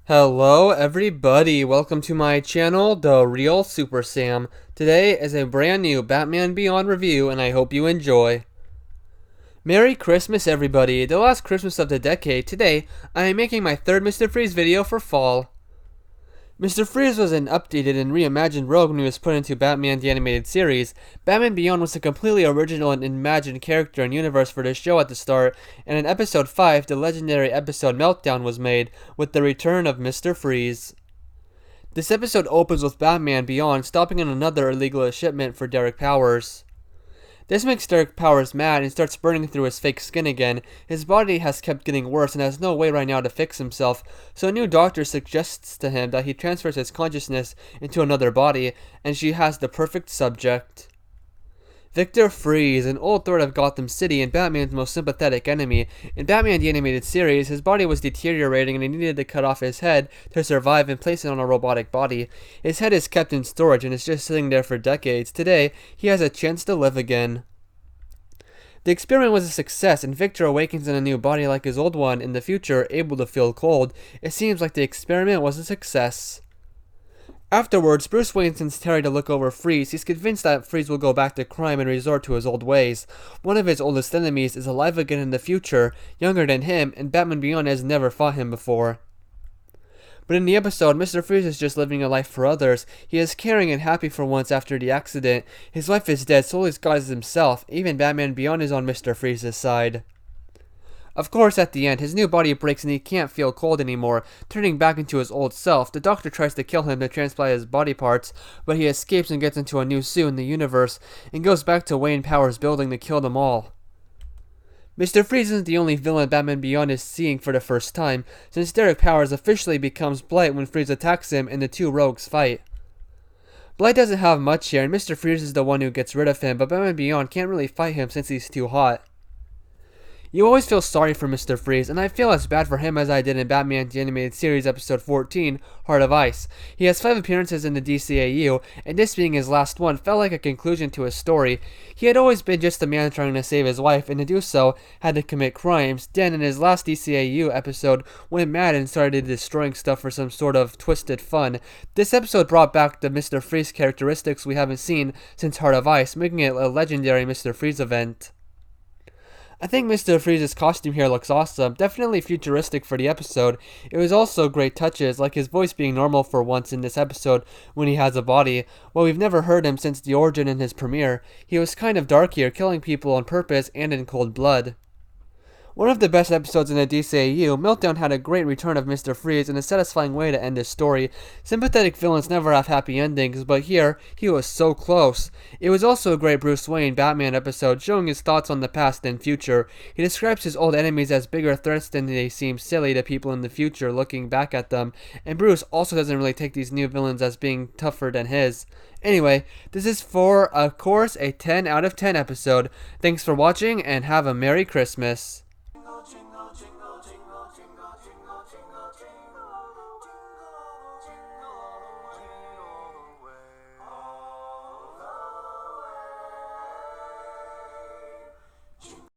Hello everybody, welcome to my channel, The Real Super Sam. Today is a brand new Batman Beyond review and I hope you enjoy. Merry Christmas everybody, the last Christmas of the decade. Today, I am making my third Mr. Freeze video for fall. Mr. Freeze was an updated and reimagined rogue when he was put into Batman the Animated Series. Batman Beyond was a completely original and imagined character and universe for the show at the start, and in episode 5, the legendary episode Meltdown was made, with the return of Mr. Freeze. This episode opens with Batman Beyond stopping on another illegal shipment for Derek Powers. This makes Derek Powers mad and starts burning through his fake skin again. His body has kept getting worse and has no way right now to fix himself, so a new doctor suggests to him that he transfers his consciousness into another body, and she has the perfect subject. Victor Freeze, an old threat of Gotham City and Batman's most sympathetic enemy. In Batman the Animated Series, his body was deteriorating and he needed to cut off his head to survive and place it on a robotic body. His head is kept in storage and is just sitting there for decades. Today, he has a chance to live again. The experiment was a success, and Victor awakens in a new body like his old one in the future, able to feel cold. It seems like the experiment was a success. Afterwards, Bruce Wayne sends Terry to look over Freeze. He's convinced that Freeze will go back to crime and resort to his old ways. One of his oldest enemies is alive again in the future, younger than him, and Batman Beyond has never fought him before. But in the episode, Mr. Freeze is just living a life for others. He is caring and happy for once after the accident. His wife is dead, so his God is himself. Even Batman Beyond is on Mr. Freeze's side. Of course, at the end, his new body breaks and he can't feel cold anymore, turning back into his old self. The doctor tries to kill him to transplant his body parts, but he escapes and gets into a new suit in the universe, and goes back to Wayne Powers' building to kill them all. Mr. Freeze isn't the only villain Batman Beyond is seeing for the first time, since Derek Powers officially becomes Blight when Freeze attacks him and the two rogues fight. Blight doesn't have much here, and Mr. Freeze is the one who gets rid of him, but Batman Beyond can't really fight him since he's too hot. You always feel sorry for Mr. Freeze, and I feel as bad for him as I did in Batman the Animated Series episode 14, Heart of Ice. He has 5 appearances in the DCAU, and this being his last one felt like a conclusion to his story. He had always been just a man trying to save his wife, and to do so, had to commit crimes. Then, in his last DCAU episode, went mad and started destroying stuff for some sort of twisted fun. This episode brought back the Mr. Freeze characteristics we haven't seen since Heart of Ice, making it a legendary Mr. Freeze event. I think Mr. Freeze's costume here looks awesome, definitely futuristic for the episode. It was also great touches, like his voice being normal for once in this episode when he has a body. Well, we've never heard him since the origin in his premiere. He was kind of dark here, killing people on purpose and in cold blood. One of the best episodes in the DCAU, Meltdown had a great return of Mr. Freeze and a satisfying way to end his story. Sympathetic villains never have happy endings, but here, he was so close. It was also a great Bruce Wayne Batman episode, showing his thoughts on the past and future. He describes his old enemies as bigger threats than they seem silly to people in the future looking back at them, and Bruce also doesn't really take these new villains as being tougher than his. Anyway, this is of course, a 10 out of 10 episode. Thanks for watching, and have a Merry Christmas.